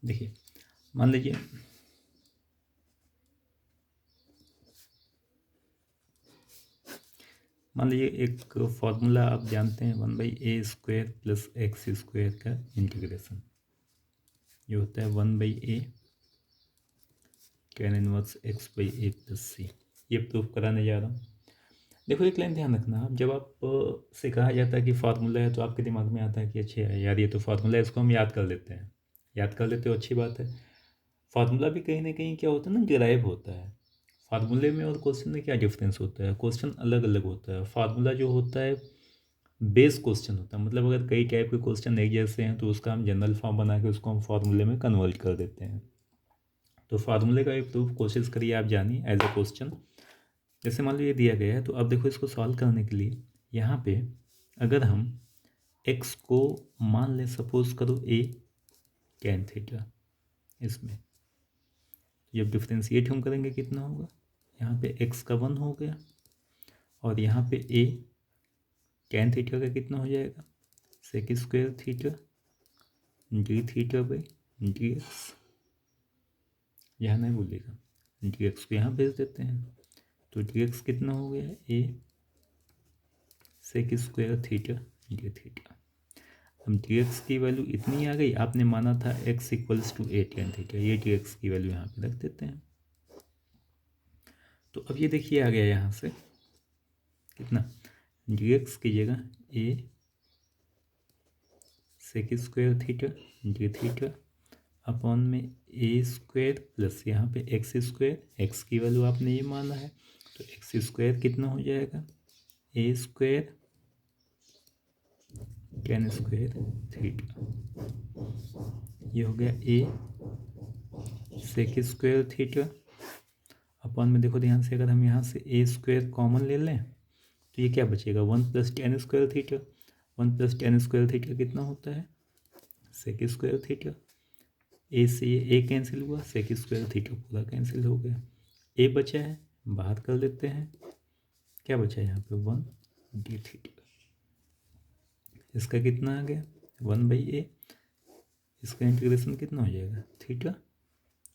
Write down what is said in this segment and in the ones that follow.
देखिए मान लीजिए एक फॉर्मूला आप जानते हैं 1/a² प्लस x² का इंटीग्रेशन, ये होता है 1/a tan inverse x/a plus सी। ये प्रूफ कराने जा रहा हूँ। देखो एक लाइन ध्यान रखना, जब आप से कहा जाता है कि फार्मूला है तो आपके दिमाग में आता है कि अच्छा यार ये तो फार्मूला है, इसको हम याद कर लेते हैं। याद कर लेते हो, अच्छी बात है। फार्मूला भी कहीं ना कहीं क्या होता है ना, डिराइव होता है। फार्मूले में और क्वेश्चन में क्या डिफरेंस होता है? क्वेश्चन अलग अलग होता है। फार्मूला जो होता है बेस क्वेश्चन होता है, मतलब अगर कई टाइप के क्वेश्चन एक जैसे हैं तो उसका हम जनरल फॉर्म बना के उसको हम फार्मूले में कन्वर्ट कर देते हैं। तो फार्मूले का एक प्रूफ कोशिश करिए आप जानिए एज अ क्वेश्चन। जैसे मान लो ये दिया गया है, तो अब देखो इसको सॉल्व करने के लिए यहाँ पे अगर हम x को मान लें, सपोज करो a tan थीटा, इसमें जब डिफ्रेंशिएट हम करेंगे कितना होगा, यहाँ पे x का 1 हो गया और यहाँ पे a tan थीटा का कितना हो जाएगा, sec² theta d theta by dx। यहाँ नहीं बोलेगा, dx को यहाँ भेज देते हैं, तो dx कितना हो गया, a sec² theta d theta. हम dx की वैल्यू इतनी आ गई, आपने माना था x equals to a tan theta, ये dx की वैल्यू यहाँ पे रख देते हैं। तो अब ये देखिए आ गया यहाँ से कितना, dx की जगह a sec² theta d theta upon में a² प्लस यहाँ पे x², x की वैल्यू आपने ये माना है, तो x² कितना हो जाएगा, a² tan² थीटा। ये हो गया a sec² थीटा अपॉन में, देखो ध्यान से, अगर हम यहाँ से a² कॉमन ले लें तो ये क्या बचेगा, 1 + tan² थीटा। 1 + tan² थीटा कितना होता है, sec² थीटा। ए से ये a कैंसिल हुआ, sec² थीटा पूरा कैंसिल हो गया। a बचा है, बाहर कर लेते हैं, क्या बचा है यहाँ पे 1 d थीटा। इसका कितना आ गया 1/a, इसका इंटीग्रेशन कितना हो जाएगा थीटा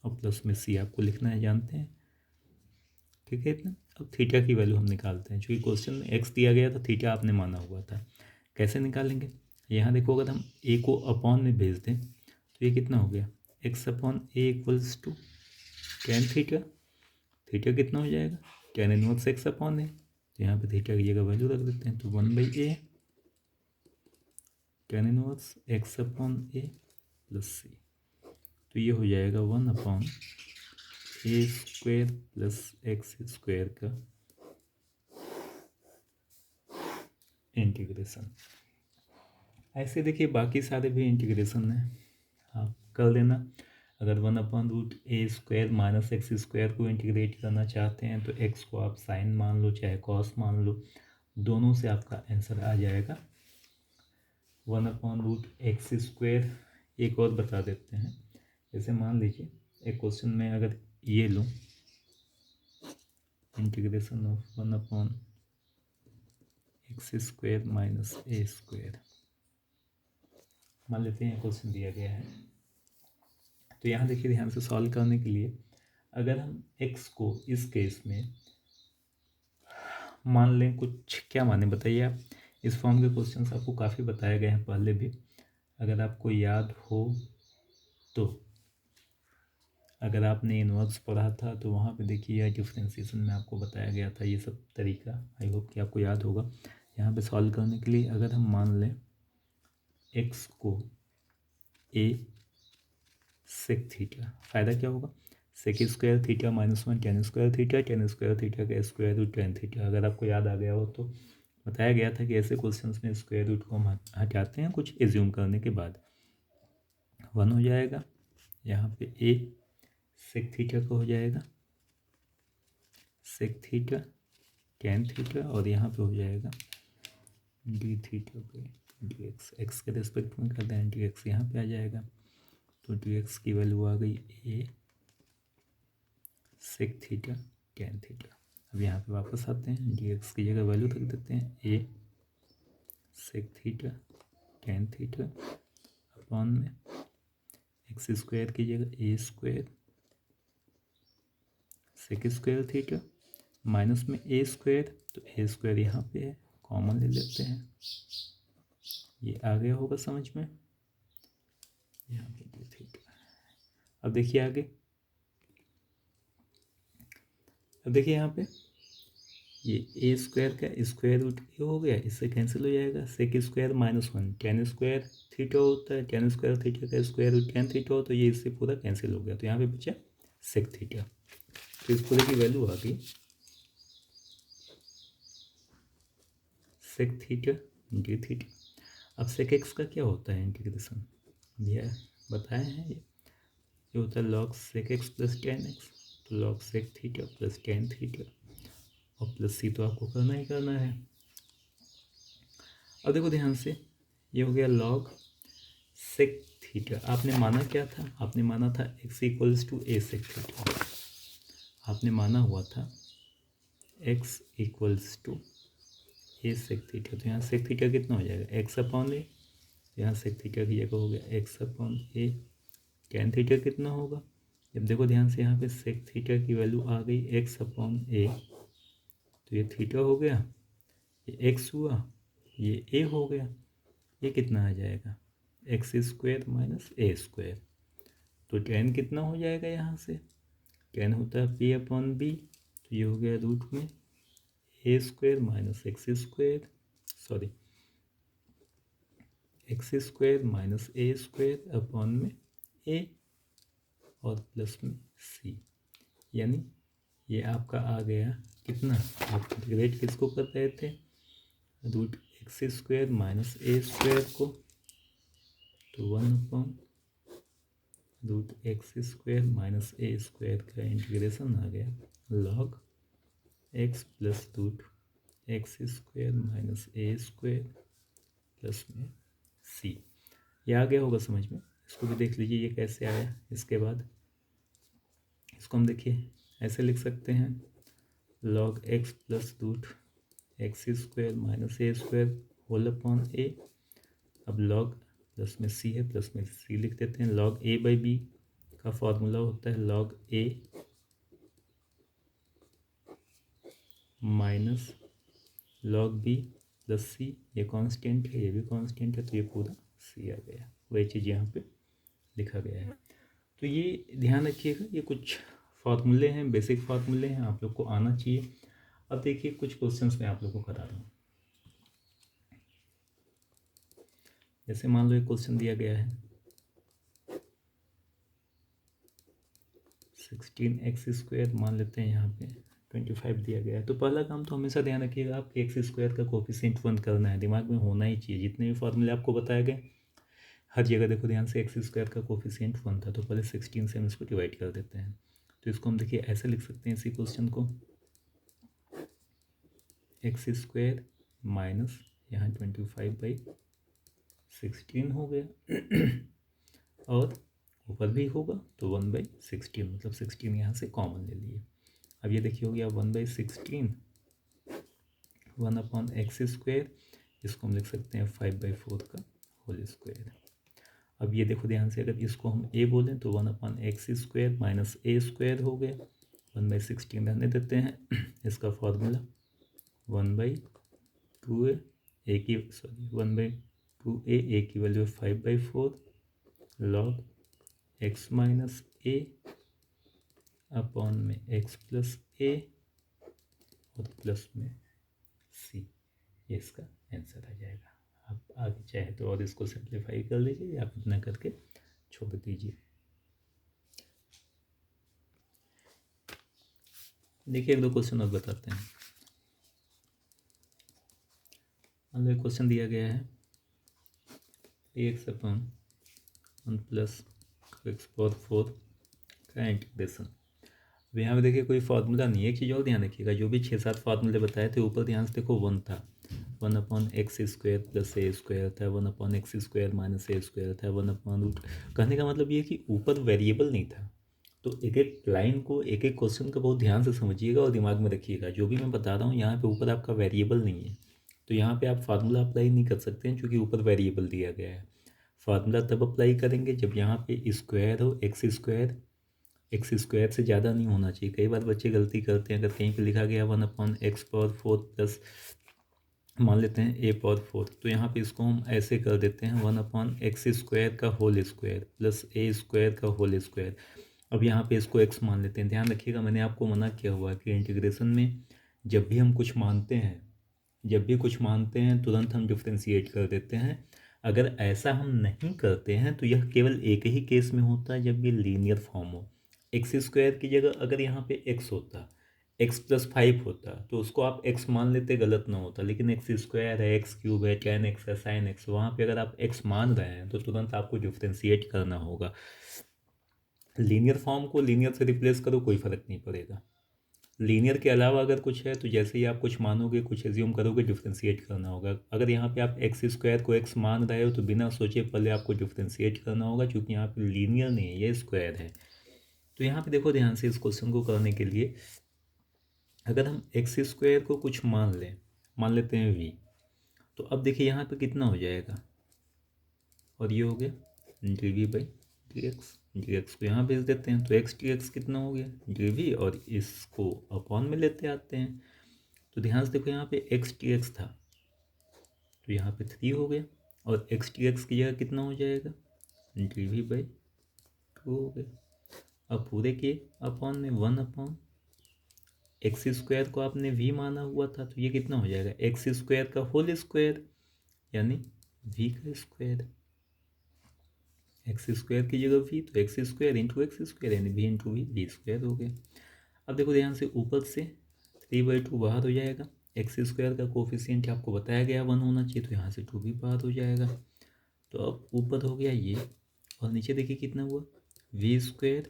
और प्लस में c आपको लिखना है, जानते हैं, ठीक है इतना। अब थीटा की वैल्यू हम निकालते हैं, चूँकि क्वेश्चन में x दिया गया था, थीटा आपने माना हुआ था। कैसे निकालेंगे, यहाँ देखो अगर हम a को अपॉन में भेज दें तो ये कितना हो गया, x/a equals to tan theta. Theta कितना हो जाएगा, tan इनवर्स x/a, तो यहाँ पे थीटा की जगह वैल्यू रख देते हैं, तो 1/a tan inverse x/a plus c। तो ये हो जाएगा 1/a² प्लस x² का इंटीग्रेशन। ऐसे देखिए बाकी सारे भी इंटीग्रेशन है, आप कर लेना। अगर 1/√a² माइनस x² को इंटीग्रेट करना चाहते हैं तो x को आप साइन मान लो चाहे कॉस मान लो, दोनों से आपका आंसर आ जाएगा 1/√x²। एक और बता देते हैं, जैसे मान लीजिए एक क्वेश्चन में अगर ये लूँ integration of 1/x² minus a², मान लेते हैं क्वेश्चन दिया गया है। तो यहाँ देखिए ध्यान से सॉल्व करने के लिए अगर हम x को इस केस में मान लें, कुछ क्या माने बताइए आप। इस फॉर्म के क्वेश्चंस आपको काफ़ी बताए गए हैं पहले भी, अगर आपको याद हो तो। अगर आपने इनवर्स पढ़ा था तो वहाँ पे देखिए यह डिफ्रेंसिएशन में आपको बताया गया था ये सब तरीका, आई होप कि आपको याद होगा। यहाँ पे सॉल्व करने के लिए अगर हम मान लें x को a sec थीटा, फ़ायदा क्या होगा, sec² theta minus 1 tan² theta, tan² theta का स्क्वायर रूट tan थीटा। अगर आपको याद आ गया हो तो बताया गया था कि ऐसे क्वेश्चंस में स्क्वायर रूट को हम हटाते हैं कुछ एज्यूम करने के बाद। 1 हो जाएगा, यहाँ पे a sec थीटा का हो जाएगा sec थीटा tan थीटा, और यहाँ पे हो जाएगा d थीटा पे dx। x के रिस्पेक्ट में करते हैं dx, यहाँ पे आ जाएगा, तो dx की वैल्यू आ गई a sec theta tan theta. अब यहाँ पे वापस आते हैं, dx की जगह वैल्यू रख देते हैं a sec theta tan theta upon में एक्स स्क्वायर की जगह a square sec square theta minus में ए स्क्वायर, तो ए स्क्वायर यहाँ पे है, कॉमन ले लेते हैं, ये आ गया होगा समझ में। यहाँ पे थीटा। अब देखिए आगे, अब देखिए यहाँ पे ये ए स्क्वायर का स्क्वायर रूट ए हो गया, इससे कैंसिल हो जाएगा। Sec square minus one tan square theta होता है, टेन स्क्वायर थीटा का स्क्वायर रूट टेन थीटा हो, तो ये इससे पूरा कैंसिल हो गया, तो यहाँ पे बचा सेक थीटा। तो इस पूरे की वैल्यू आ गई सेक थीटा डी थीटा। अब सेक एक्स का क्या होता है इंटीग्रेशन, भैया बताए हैं, ये होता है log sec x plus tan x, तो log sec theta plus tan theta और प्लस सी तो आपको करना ही करना है। अब देखो ध्यान से, ये हो गया लॉग सेक थीटा। आपने माना क्या था, आपने माना था x equals to a sec theta, आपने माना हुआ था x equals to a sec theta, तो यहाँ सेक थीटा कितना हो जाएगा एक्स अपॉन ए, यहाँ सेक थीटा की जगह हो गया एक्स अपॉन ए, टेन थीटा कितना होगा, जब देखो ध्यान से यहाँ पे सेक थीटा की वैल्यू आ गई एक्स अपॉन ए, तो ये थीटा हो गया, ये एक्स हुआ, ये ए हो गया, ये कितना आ जाएगा x square minus a square, तो टेन कितना हो जाएगा, यहाँ से टेन होता है पी अपॉन बी, तो ये हो गया रूट में a square minus x square, sorry x square minus a square upon में ए और प्लस में सी, यानी ये आपका आ गया कितना, आप इंटीग्रेट किसको कर रहे थे, root x square minus a square को, तो one upon root x square minus a square का इंटीग्रेशन आ गया log x plus root x square minus a square plus में सी, ये आ गया होगा समझ में। इसको भी देख लीजिए ये कैसे आया। इसके बाद इसको हम देखिए ऐसे लिख सकते हैं log x plus root x square minus a square whole upon a, अब लॉग प्लस में सी है, प्लस में सी लिख देते हैं। लॉग ए बाई बी का फॉर्मूला होता है लॉग ए माइनस लॉग बी प्लस सी, ये कांस्टेंट है, ये भी कांस्टेंट है, तो ये पूरा सी आ गया, वही चीज़ यहाँ पे लिखा गया है। तो ये ध्यान रखिएगा, ये कुछ फार्मूले हैं, बेसिक फार्मूले हैं, आप लोग को आना चाहिए। अब देखिए कुछ क्वेश्चंस मैं आप लोग को करा रहा हूँ। जैसे मान लो एक क्वेश्चन दिया गया है 16x स्क्वायर, मान लेते हैं यहाँ पे 25 दिया गया है। तो पहला काम तो हमेशा ध्यान रखिएगा, आपके एक्स स्क्वायर का कोफिशिएंट वन करना है, दिमाग में होना ही चाहिए। जितने भी फार्मूले आपको बताए गए हर जगह देखो ध्यान से एक्स स्क्वायर का कोफिशिएंट वन था, तो पहले 16 से हम इसको डिवाइड कर देते हैं। तो इसको हम देखिए ऐसे लिख सकते हैं इसी क्वेश्चन को, एक्स स्क्वायर माइनस यहाँ 25/16 हो गया और ऊपर भी होगा तो 1/16, मतलब 16 यहाँ से कॉमन ले लिए। अब ये देखिए हो गया 1/16 वन अपॉन एक्स स्क्वायर, इसको हम लिख सकते हैं 5/4 का होल स्क्वायर। अब ये देखो ध्यान से, अगर इसको हम ए बोलें तो 1 upon x square minus a square हो गया, 1/16 रहने देते हैं। इसका फॉर्मूला 1/2a, ए की सॉरी 1/2a, ए की वैल्यू 5/4 लॉग एक्स माइनस ए अपॉन में एक्स प्लस ए और प्लस में सी, ये इसका आंसर आ जाएगा। आप आगे चाहे तो और इसको सिंप्लीफाई कर लीजिए या आप इतना करके छोड़ दीजिए। देखिए एक दो क्वेश्चन और बताते हैं। मान लो एक क्वेश्चन दिया गया है x upon 1 plus x power 4 का इंटीग्रेशन। अब यहाँ पे देखिए कोई फार्मूला नहीं है। एक चीज़ और ध्यान रखिएगा, जो भी 6-7 फार्मूले बताए थे ऊपर ध्यान से देखो 1 था, 1 अपॉन एक्स स्क्वायर प्लस ए स्क्वायर था, 1 upon x square minus a square था, 1 अपॉन रूट। कहने का मतलब ये कि ऊपर वेरिएबल नहीं था। तो एक एक लाइन को एक एक क्वेश्चन को बहुत ध्यान से समझिएगा और दिमाग में रखिएगा। जो भी मैं बता रहा हूँ यहाँ पे ऊपर आपका वेरिएबल नहीं है, तो यहाँ पे आप फार्मूला अप्लाई नहीं कर सकते हैं क्योंकि ऊपर वेरिएबल दिया गया है। फार्मूला तब अप्लाई करेंगे जब यहाँ पे स्क्वायर हो, एक्स स्क्वायर से ज़्यादा नहीं होना चाहिए। कई बार बच्चे गलती करते हैं, अगर कहीं पे लिखा गया 1/x⁴ प्लस मान लेते हैं a⁴, तो यहाँ पे इसको हम ऐसे कर देते हैं 1/x² का होल स्क्वायर प्लस a² का होल स्क्वायर। अब यहाँ पे इसको x मान लेते हैं। ध्यान रखिएगा, मैंने आपको मना किया हुआ है कि इंटीग्रेशन में जब भी हम कुछ मानते हैं तुरंत हम डिफ्रेंशिएट कर देते हैं। अगर ऐसा हम नहीं करते हैं तो यह केवल एक ही केस में होता है, जब ये लीनियर फॉर्म हो। x² की जगह अगर यहाँ पे x होता, x+5 होता, तो उसको आप x मान लेते, गलत ना होता। लेकिन x² है, x³ है, tan x है, sin x, वहाँ पे अगर आप x मान रहे हैं तो तुरंत आपको डिफ्रेंशिएट करना होगा। लीनियर फॉर्म को लीनियर से रिप्लेस करो, कोई फ़र्क नहीं पड़ेगा। लीनियर के अलावा अगर कुछ है तो जैसे ही आप कुछ मानोगे, कुछ एज्यूम करोगे, डिफ्रेंशिएट करना होगा। अगर यहाँ पे आप x² को x मान रहे हो तो बिना सोचे पहले आपको डिफ्रेंशिएट करना होगा, क्योंकि यहाँ पे लीनियर नहीं है, ये स्क्वायर है। तो यहाँ पे देखो ध्यान से, इस क्वेश्चन को करने के लिए अगर हम x² को कुछ मान लेते हैं v, तो अब देखिए यहाँ पे कितना हो जाएगा, और ये हो गया dv/dx। dx को यहाँ भेज देते हैं तो x dx कितना हो गया dv, और इसको अपॉन में लेते आते हैं। तो ध्यान से देखो, यहाँ पे x dx था तो यहाँ पे 3 हो गया, और x dx की जगह कितना हो जाएगा dv/2 हो गया। अब पूरे के अपॉन में 1/x² को आपने v माना हुआ था तो ये कितना हो जाएगा x² का होल स्क्वायर, यानी v का स्क्वायर। x² की जगह v, तो x² इंटू x² यानी v इंटू v² हो गया। अब देखो ध्यान से, ऊपर से 3/2 बाहर हो जाएगा। x² का कोफिशिएंट आपको बताया गया 1 होना चाहिए, तो यहाँ से 2 भी बाहर हो जाएगा। तो अब ऊपर हो गया ये, और नीचे देखिए कितना हुआ v²,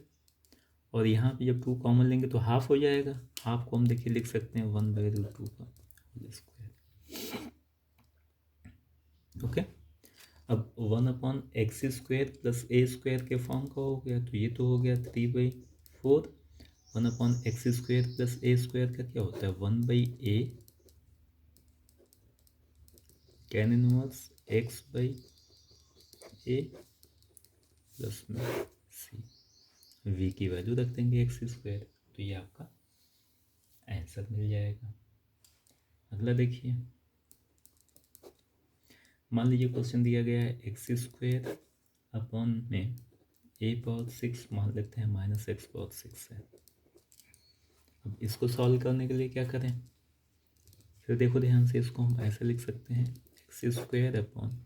और यहाँ पे जब 2 कॉमन लेंगे तो हाफ हो जाएगा। हाफ को हम देखिए लिख सकते हैं 1/2 का होल स्क्वायर। ओके, अब 1/x² प्लस a² के फॉर्म का हो गया, तो ये तो हो गया 3/4। 1/x² प्लस a² का क्या होता है 1/a tan inverse x/a plus में c। v की वैल्यू रख देंगे x², तो ये आपका आंसर मिल जाएगा। अगला देखिए, मान लीजिए क्वेश्चन दिया गया है x² अपॉन में a⁴ मान लेते हैं -x⁴ है। अब इसको सॉल्व करने के लिए क्या करें, फिर देखो ध्यान से, इसको हम ऐसे लिख सकते हैं x² अपॉन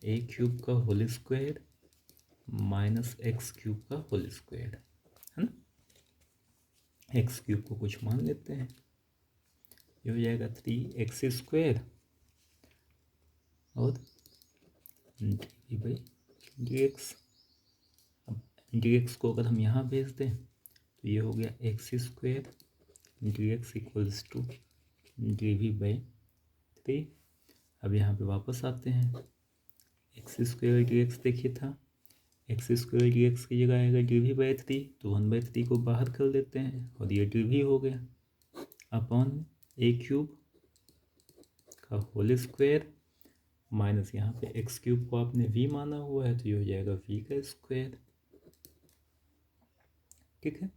a³ का होल स्क्वायर -x³ का होल स्क्वायर, है ना। x³ को कुछ मान लेते हैं, ये हो जाएगा 3x² और dv/dx। अब dx को अगर हम यहाँ भेज दें तो ये हो गया x² dx equals to dv/3। अब यहाँ पे वापस आते हैं, x² dx देखिए था, x² dx की जगह आएगा dv/3, तो 1/3 को बाहर कर लेते हैं और ये dv हो गया अपॉन a³ का होल स्क्वायर माइनस यहाँ पे x³ को आपने v माना हुआ है तो ये हो जाएगा v का स्क्वायर। ठीक है,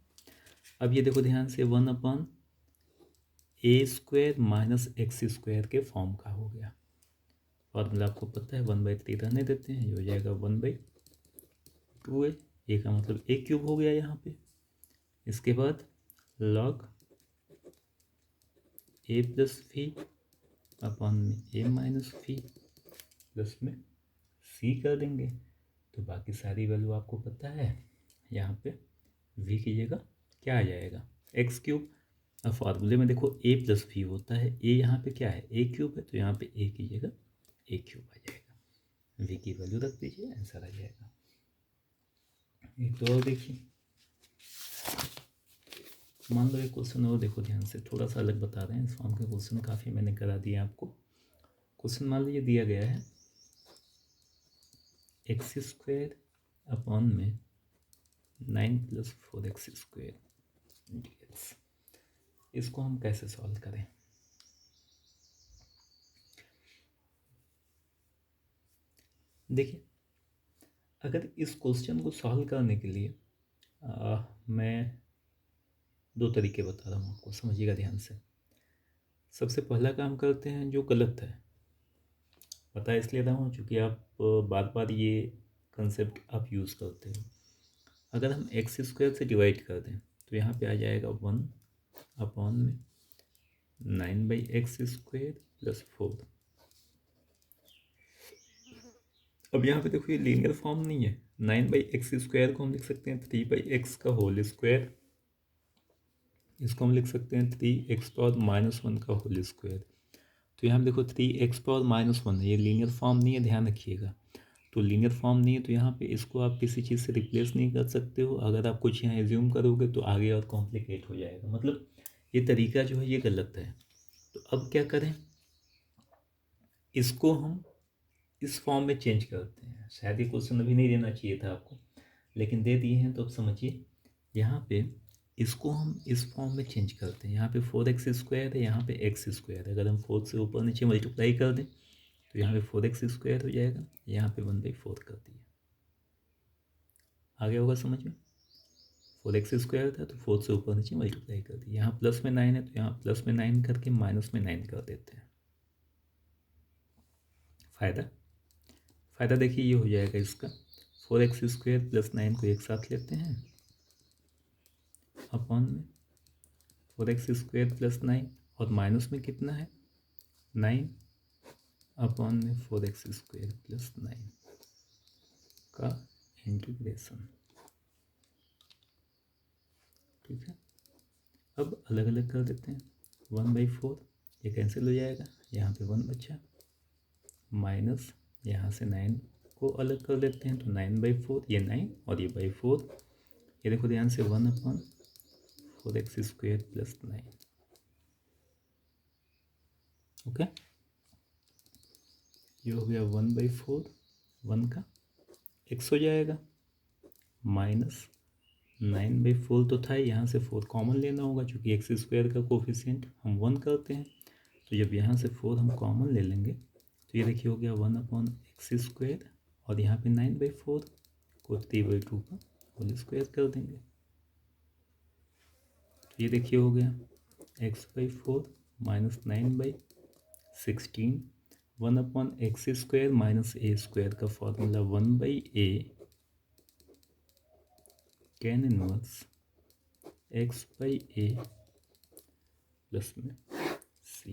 अब ये देखो ध्यान से 1/a² माइनस x² के फॉर्म का हो गया। फॉर्मूला आपको पता है, 1/3 रहने देते हैं, ये हो जाएगा 1/2a। ए का मतलब a³ हो गया यहाँ पे। इसके बाद log a plus v upon में a माइनस v प्लस में c कर देंगे, तो बाकी सारी वैल्यू आपको पता है। यहाँ पे v की जगह क्या आ जाएगा x³। अब फार्मूले में देखो a प्लस v होता है, a यहाँ पे क्या है a³ है, तो यहाँ पे a की जगह a³ आ जाएगा। v की वैल्यू रख दीजिए, आंसर आ जाएगा। एक तो और देखिए, मान लो एक क्वेश्चन और देखो ध्यान से, थोड़ा सा अलग बता रहे हैं। इस फॉर्म के क्वेश्चन काफ़ी मैंने करा दिया आपको। क्वेश्चन मान लीजिए दिया गया है x² अपॉन में 9 + 4x² dx। इसको हम कैसे सॉल्व करें। देखिए, अगर इस क्वेश्चन को सॉल्व करने के लिए मैं दो तरीके बता रहा हूँ आपको, समझिएगा ध्यान से। सबसे पहला काम करते हैं जो गलत है, पता इसलिए रहा हूँ चूँकि आप बार बार ये कंसेप्ट आप यूज़ करते हो। अगर हम एक्स स्क्वायर से डिवाइड कर दें तो यहाँ पे आ जाएगा 1 में 9/x² + 4। अब यहाँ पे देखो ये लीनियर फॉर्म नहीं है। 9/x² को हम लिख सकते हैं 3/x², इसको हम लिख सकते हैं 3x⁻⁻1²। तो यहाँ पे देखो 3x⁻⁻1 है, ये लीनियर फॉर्म नहीं है, ध्यान रखिएगा। तो लीनियर फॉर्म नहीं है तो यहाँ पे इसको आप किसी चीज़ से रिप्लेस नहीं कर सकते हो। अगर आप कुछ यहाँ एज्यूम करोगे तो आगे और कॉम्प्लिकेट हो जाएगा, मतलब ये तरीका जो है ये गलत है। तो अब क्या करें, इसको हम इस फॉर्म में चेंज करते हैं। शायद ये क्वेश्चन अभी नहीं देना चाहिए था आपको, लेकिन दे दिए हैं तो अब समझिए। यहाँ पे इसको हम इस फॉर्म में चेंज करते हैं। यहाँ पे 4x² है, यहाँ पे x²। अगर हम 4 से ऊपर नीचे मल्टीप्लाई कर दें तो यहाँ पे 4x² हो जाएगा, यहाँ पे 1/4 कर दिया। आगे होगा समझ में। 4x² था तो 4 से ऊपर नीचे मल्टीप्लाई कर दिया। यहाँ प्लस में 9 है तो यहाँ प्लस में 9 करके माइनस में 9 कर देते हैं। फ़ायदा देखिए ये हो जाएगा इसका, 4x² + 9 को एक साथ लेते हैं अपॉन में 4x² + 9, और माइनस में कितना है 9 अपॉन में 4x² + 9 का इंटीग्रेशन। ठीक है, अब अलग अलग कर देते हैं। 1/4 ये कैंसिल हो जाएगा, यहाँ पे 1 बचा, माइनस यहाँ से 9 को अलग कर देते हैं तो 9/4, ये 9 और ये /4। ये देखो ध्यान से 1/4x² + 9। ओके, ये हो गया 1/4, 1 का x हो जाएगा, माइनस 9/4 तो था, यहाँ से 4 कॉमन लेना होगा क्योंकि x² का कोफिशिएंट हम 1 करते हैं। तो जब यहाँ से 4 हम कॉमन ले लेंगे तो ये देखिए हो गया 1/x² और यहाँ पे 9/4 को 3/2 का होल स्क्वायर कर देंगे। तो ये देखिए हो गया x/4 - 9/16, 1/x² - a² का formula 1/a tan inverse x/a plus में c।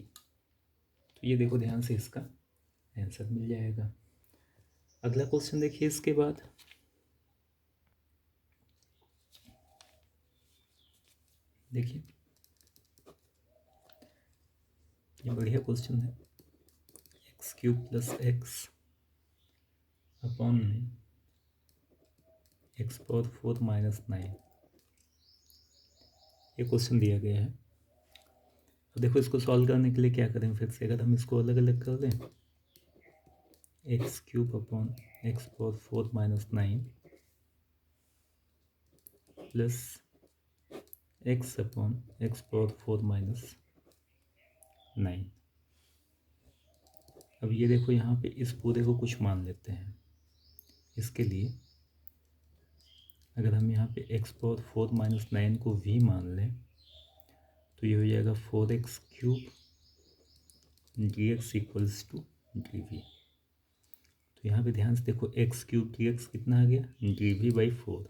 तो ये देखो ध्यान से इसका आंसर मिल जाएगा। अगला क्वेश्चन देखिए इसके बाद, देखिए ये बढ़िया क्वेश्चन है। x³ + x अपॉन में x⁴ - 9, ये क्वेश्चन दिया गया है। अब देखो इसको सॉल्व करने के लिए क्या करें, फिर से अगर हम इसको अलग अलग कर दें, x³ upon x⁴ - 9 plus x upon x⁴ - 9। अब ये देखो यहाँ पे इस पूरे को कुछ मान लेते हैं। इसके लिए अगर हम यहाँ पे x⁴ - 9 को v मान लें तो ये हो जाएगा 4x³ dx = dv। तो यहाँ पे ध्यान से देखो x³ dx कितना आ गया, dv/4।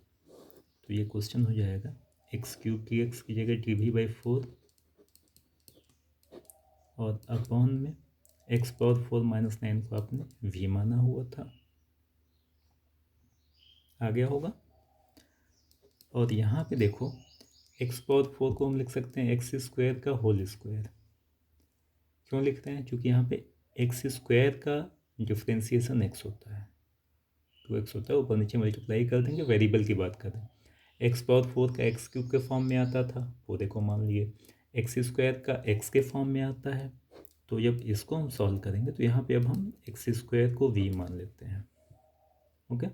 तो ये क्वेश्चन हो जाएगा x³ dx की जगह dv/4 और अपॉन में x⁴ - 9 को आपने v माना हुआ था, आ गया होगा। और यहाँ पे देखो x⁴ को हम लिख सकते हैं x² का होल स्क्वायर। क्यों लिखते हैं, क्योंकि यहाँ पे x² का डिफ्रेंसिएशन x होता है, 2x होता है, ऊपर नीचे मल्टीप्लाई कर देंगे। वेरिएबल की बात करें, x⁴ का x³ के फॉर्म में आता था, पूरे को मान लिए। x² का x के फॉर्म में आता है, तो जब इसको हम सॉल्व करेंगे तो यहाँ पे अब हम x² को v मान लेते हैं। ओके,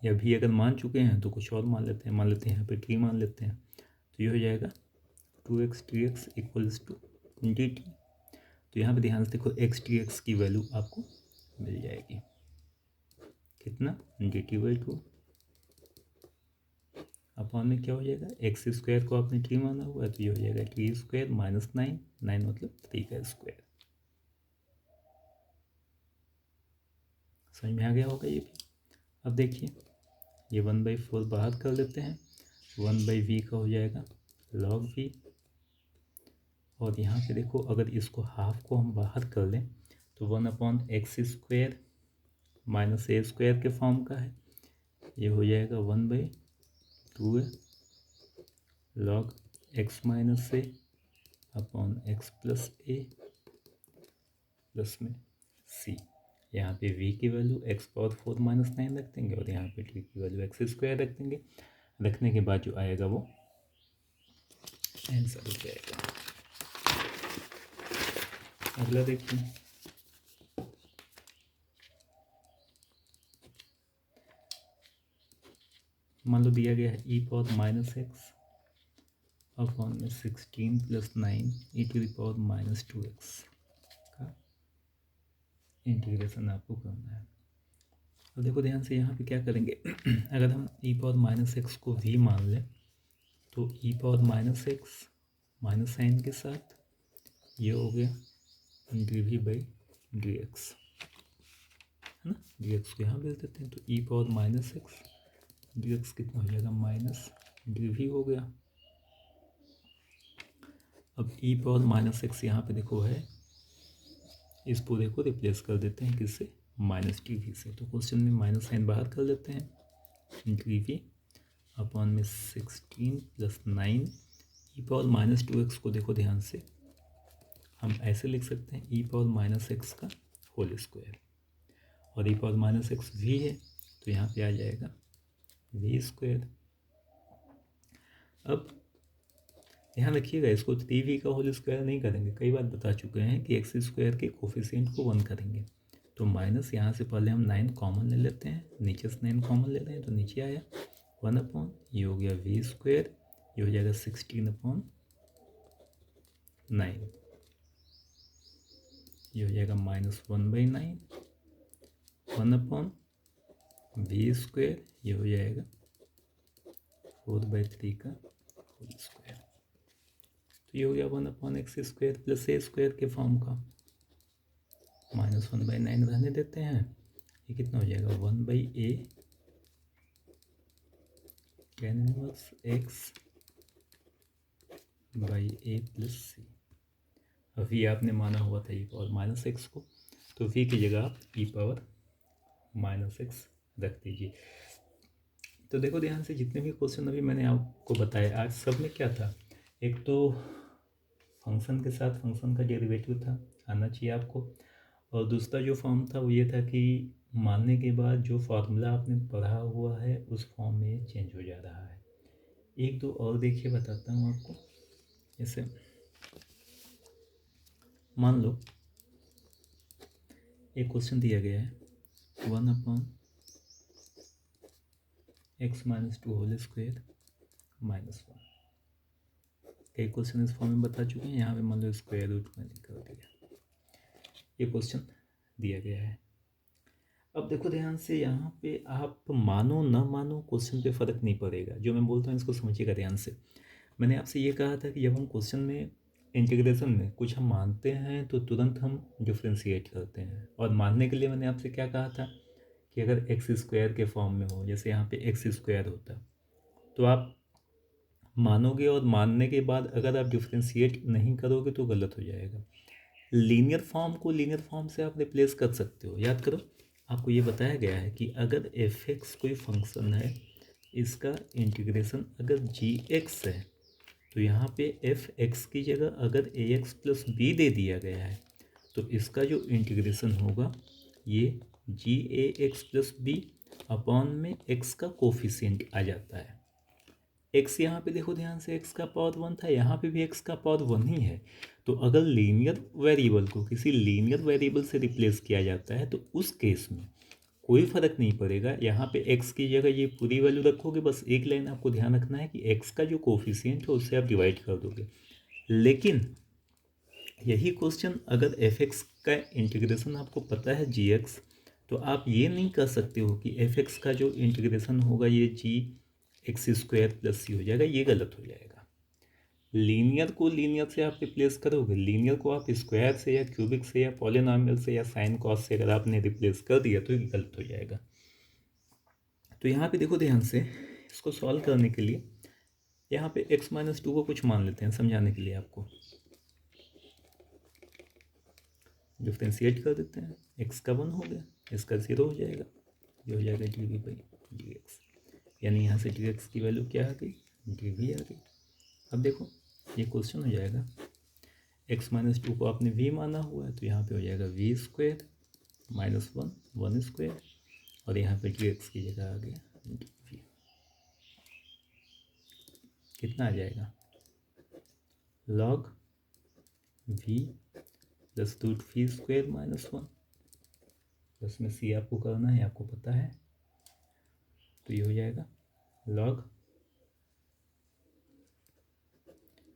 या v अगर मान चुके हैं तो कुछ और मान लेते हैं, यहाँ पे t मान लेते हैं। तो ये हो जाएगा 2x dx = dt। तो यहाँ पे ध्यान से देखो x dx की वैल्यू आपको मिल जाएगी। कितना dt/2 अपॉन में क्या हो जाएगा, एक्स स्क्वायर को आपने टी माना हुआ है तो ये हो जाएगा टी स्क्वायर माइनस 9, 9 मतलब 3 का स्क्वायर। समझ में आ गया होगा ये भी। अब देखिए ये 1/4 बाहर कर लेते हैं, 1/v का हो जाएगा log v, और यहाँ पे देखो अगर इसको हाफ को हम बाहर कर लें तो 1/x² माइनस a स्क्वायर के फॉर्म का है, ये हो जाएगा 1/2 log x minus a upon x plus a plus में c। यहाँ पे v की वैल्यू x⁴ माइनस 9 रख देंगे और यहाँ पे t की वैल्यू x² रख देंगे। रखने के बाद जो आएगा वो आंसर हो जाएगा। अगला देखिए, मान लो दिया गया है e⁻x अपॉन में 16 + 9 e⁻²x का इंटीग्रेशन आपको करना है। अब देखो ध्यान से यहाँ पे क्या करेंगे अगर हम e⁻x को v मान लें तो e⁻x माइनस साइन के साथ ये हो गया dv/dx, है ना। dx को यहाँ भेज देते हैं तो e⁻x dx कितना हो जाएगा माइनस dv हो गया। अब e⁻x यहाँ पे देखो है, इस पूरे को रिप्लेस कर देते हैं किससे, माइनस dv से। तो क्वेश्चन में माइनस साइन बाहर कर लेते हैं, dv अपॉन में 16 + 9 e⁻²x को देखो ध्यान से हम ऐसे लिख सकते हैं e⁻x का होल स्क्वायर, और e⁻x v है तो यहाँ पे आ जाएगा v²। अब ध्यान रखिएगा इसको 3v का होल स्क्वायर नहीं करेंगे, कई बार बता चुके हैं कि x² के कोफिशिएंट को 1 करेंगे। तो माइनस यहाँ से पहले हम 9 कॉमन ले लेते हैं, नीचे से 9 कॉमन ले रहे हैं तो नीचे आया 1 ये हो गया v², ये हो जाएगा 16/9, ये हो जाएगा -1/9 1/v², ये हो जाएगा 4/3 का होल स्क्वायर। तो ये हो गया 1/x² प्लस a² के फॉर्म का, -1/9 रहने देते हैं, ये कितना हो जाएगा 1/a tan inverse x/a plus c। अब v आपने माना हुआ था e⁻x को, तो v की जगह आप e⁻x रख दीजिए। तो देखो ध्यान से जितने भी क्वेश्चन अभी मैंने आपको बताया आज सब में क्या था, एक तो फंक्शन के साथ फंक्शन का डेरिवेटिव था, आना चाहिए आपको, और दूसरा जो फॉर्म था वो ये था कि मानने के बाद जो फार्मूला आपने पढ़ा हुआ है उस फॉर्म में चेंज हो जा रहा है। एक दो और देखिए बताता हूँ आपको। जैसे मान लो एक क्वेश्चन दिया गया है 1/x - 2 होल स्क्वायर -1। कई क्वेश्चन इस फॉर्म में बता चुके हैं, यहाँ पे मान लो स्क्वायर रूट मैंने कर दिया, ये क्वेश्चन दिया गया है। अब देखो ध्यान से यहाँ पे आप मानो न मानो क्वेश्चन पे फ़र्क नहीं पड़ेगा, जो मैं बोलता हूँ इसको समझिएगा ध्यान से। मैंने आपसे ये कहा था कि जब हम क्वेश्चन में इंटीग्रेशन में कुछ हम मानते हैं तो तुरंत हम डिफ्रेंशिएट करते हैं, और मानने के लिए मैंने आपसे क्या कहा था कि अगर x² के फॉर्म में हो, जैसे यहाँ पे x² होता तो आप मानोगे, और मानने के बाद अगर आप डिफ्रेंशिएट नहीं करोगे तो गलत हो जाएगा। लीनियर फॉर्म को लीनियर फॉर्म से आप रिप्लेस कर सकते हो। याद करो आपको ये बताया गया है कि अगर f(x) कोई फंक्शन है, इसका इंटीग्रेशन अगर g(x) है तो यहाँ पे f(x) की जगह अगर ax + b दे दिया गया है तो इसका जो इंटीग्रेशन होगा ये g(ax + b) अपॉन में x का कोफिशिएंट आ जाता है। x यहाँ पे देखो ध्यान से x का पावर 1 था, यहाँ पे भी x का पावर 1 ही है। तो अगर लीनियर वेरिएबल को किसी लीनियर वेरिएबल से रिप्लेस किया जाता है तो उस केस में कोई फ़र्क नहीं पड़ेगा, यहाँ पे x की जगह ये पूरी वैल्यू रखोगे, बस एक लाइन आपको ध्यान रखना है कि x का जो कोफिशिएंट है उससे आप डिवाइड कर दोगे। लेकिन यही क्वेश्चन अगर f(x) का इंटीग्रेशन आपको पता है gx, तो आप ये नहीं कर सकते हो कि एफ एक्स का जो इंटीग्रेशन होगा ये जी एक्स स्क्वायर प्लस सी हो जाएगा, ये गलत हो जाएगा। लीनियर को लीनियर से आप रिप्लेस करोगे, लीनियर को आप स्क्वायर से या क्यूबिक से या पॉलिनॉमियल से या साइन कॉस से अगर आपने रिप्लेस कर दिया तो ये गलत हो जाएगा। तो यहाँ पे देखो ध्यान से, इसको सॉल्व करने के लिए यहाँ पे x माइनस टू को कुछ मान लेते हैं समझाने के लिए आपको। डिफ्रेंशिएट कर देते हैं, x का 1 हो गया, इसका 0 हो जाएगा, ये हो जाएगा d v by d x, यानी यहाँ से डी एक्स की वैल्यू क्या आ गई, डी वी आ गई। अब देखो ये क्वेश्चन हो जाएगा, x माइनस टू को आपने v माना हुआ है तो यहाँ पे हो जाएगा वी स्क्वायर माइनस 1 स्क्वायर, और यहाँ पे डी एक्स की जगह आ गया डी वी। कितना आ जाएगा, log v plus root v square minus 1, plus में सी आपको करना है, आपको पता है, तो ये हो जाएगा लॉग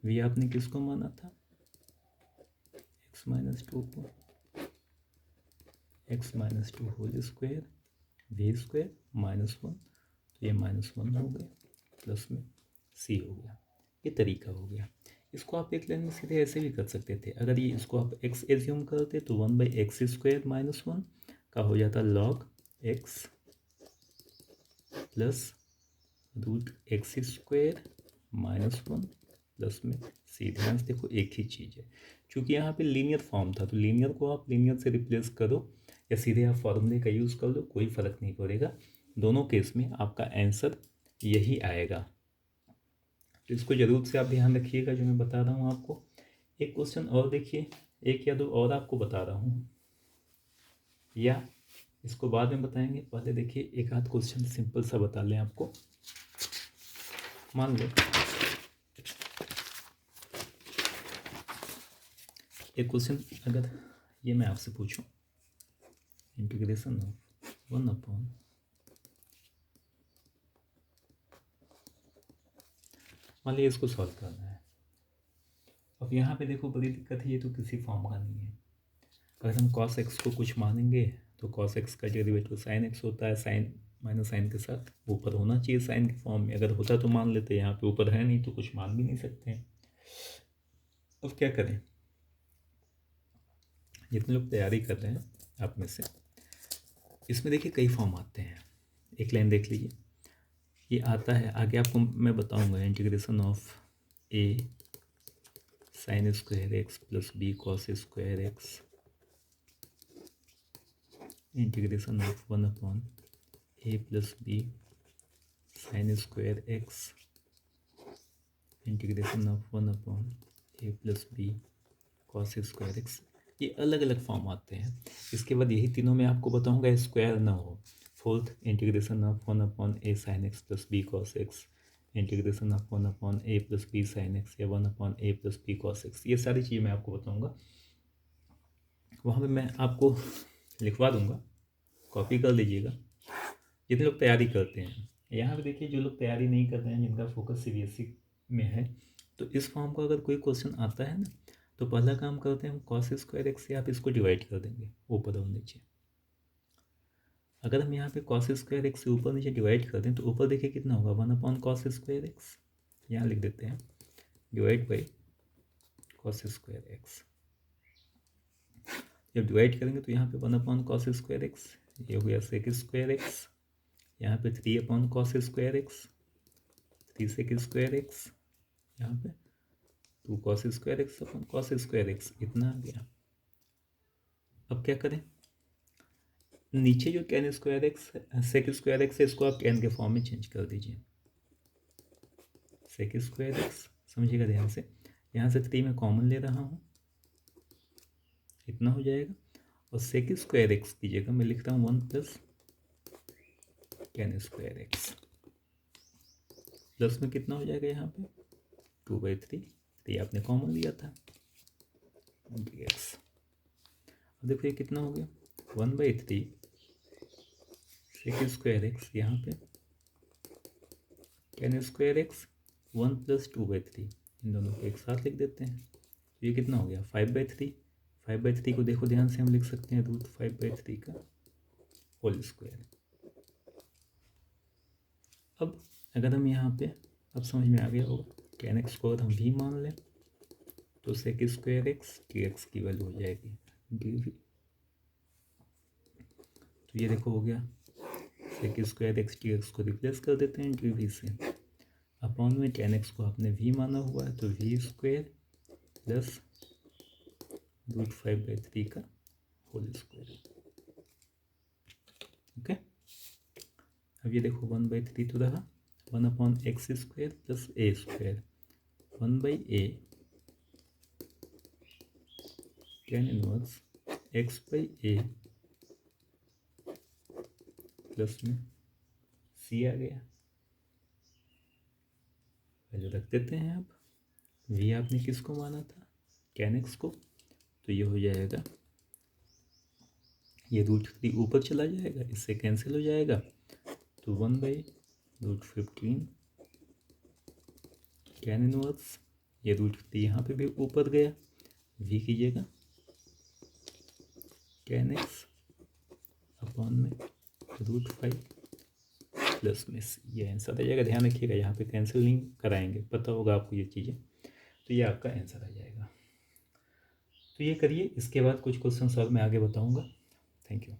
v आपने किसको माना था, x माइनस टू को, x minus two whole square v square minus 1, तो ये माइनस 1 हो गया, प्लस में सी हो गया। ये तरीका हो गया। इसको आप एक लाइन में सीधे ऐसे भी कर सकते थे, अगर ये इसको आप x एज्यूम करते तो 1/x स्क्वायर माइनस 1 का हो जाता log x plus root x square minus 1 plus में सी। ध्यान से देखो एक ही चीज़ है, क्योंकि यहाँ पे लीनियर फॉर्म था तो लीनियर को आप लीनियर से रिप्लेस करो या सीधे आप फॉर्मूले का यूज़ कर लो, कोई फ़र्क नहीं पड़ेगा, दोनों केस में आपका आंसर यही आएगा। तो इसको ज़रूर से आप ध्यान रखिएगा जो मैं बता रहा हूँ आपको। एक क्वेश्चन और देखिए, एक या दो और आपको बता रहा हूँ, या इसको बाद में बताएंगे, पहले देखिए एक आध क्वेश्चन सिंपल सा बता लें आपको। मान लो एक क्वेश्चन अगर ये मैं आपसे पूछूं, इंटीग्रेशन ऑफ 1 अपॉन मान लीजिए इसको सॉल्व करना है। अब यहाँ पे देखो बड़ी दिक्कत है, ये तो किसी फॉर्म का नहीं है। अगर हम cos x को कुछ मानेंगे तो cos x का डेरिवेटिव sin x होता है, साइन माइनस साइन के साथ ऊपर होना चाहिए साइन के फॉर्म में, अगर होता तो मान लेते, यहाँ पे ऊपर है नहीं तो कुछ मान भी नहीं सकते हैं। अब क्या करें, जितने लोग तैयारी कर रहे हैं आप में से, इसमें देखिए कई फॉर्म आते हैं, एक लाइन देख लीजिए, ये आता है आगे आपको मैं बताऊंगा, integration of a sine square x plus b cos square x, integration of 1 upon a plus b sine square x, integration of 1 upon a plus b cos square x. ये अलग अलग फॉर्म आते हैं। इसके बाद यही तीनों में आपको बताऊंगा स्क्वायर ना हो। Fourth, integration of 1 upon a sine x plus b cos x, integration of 1 upon a plus b sine x या 1 upon a plus b cos x, ये सारी चीज़ें मैं आपको बताऊंगा। वहाँ पे मैं आपको लिखवा दूंगा, कॉपी कर लीजिएगा जितने लोग तैयारी करते हैं। यहाँ पे देखिए जो लोग तैयारी नहीं कर रहे हैं, जिनका फोकस CBSE में है, तो इस फॉर्म का अगर कोई क्वेश्चन आता है ना, तो पहला काम करते हैं हम कॉस स्क्वायर एक्स से आप इसको डिवाइड कर देंगे ऊपर और नीचे। अगर हम यहाँ पे कॉस स्क्वायर एक्स से ऊपर नीचे डिवाइड कर दें तो ऊपर देखिए कितना होगा, 1 अपॉन कॉस स्क्वायर एक्स, यहाँ लिख देते हैं divide by cos square x. जब डिवाइड करेंगे तो यहाँ पे 1 अपॉन कॉस स्क्वायर एक्स, ये हो गया सेक स्क्वायर एक्स, यहाँ पे 3 upon cos square x, 3 sec square x, यहाँ पे 2 cos square x upon cos square x, इतना आ गया। अब क्या करें, नीचे जो tan square x sec square x है, इसको आप टेन के फॉर्म में चेंज कर दीजिए। सेक स्क्वायर एक्स समझिएगा ध्यान से, यहाँ से 3 मैं कॉमन ले रहा हूँ, इतना हो जाएगा, और सेक स्क्वायर एक्स की जगह मैं लिखता हूँ 1 plus ten square x, plus में कितना हो जाएगा यहाँ पे 2/3, ये आपने कॉमन लिया था dx। अब देखो ये कितना हो गया 1/3 सेक स्क्वायर एक्स, यहाँ पे टेन स्क्वायर एक्स 1 प्लस 2/3, इन दोनों को एक साथ लिख देते हैं, तो ये कितना हो गया 5/3। 5/3 को देखो ध्यान से हम लिख सकते हैं रूट 5/3 का होल स्क्वायर। अब अगर हम यहाँ पे, अब समझ में आ गया होगा, tan x को अगर हम v मान लें तो sec square x D x की वैल्यू हो जाएगी dv। तो ये देखो हो गया, sec square x D x को रिप्लेस कर देते हैं dv से, अपॉन में tan x को आपने v माना हुआ है तो v स्क्वायर प्लस √5/3 का होल स्क्वायर। ओके, अब ये देखो 1/3 तो रहा, 1/x square plus a square, 1/a tan inverse x/a plus में c आ गया। वैल्यू रख देते हैं। अब v आपने किसको माना था, tan x को, तो ये हो जाएगा, ये √3 ऊपर चला जाएगा, इससे कैंसिल हो जाएगा, तो 1/√15 tan इनवर्स, ये √3 यहाँ पे भी ऊपर गया, v कीजिएगा tan x अपॉन में √5 प्लस में c, ये आंसर आ जाएगा। ध्यान रखिएगा यहाँ पे कैंसिल नहीं कराएंगे, पता होगा आपको ये चीज़ें, तो ये आपका आंसर आ जाएगा। तो ये करिए, इसके बाद कुछ क्वेश्चन सॉल्व मैं आगे बताऊँगा। Thank you.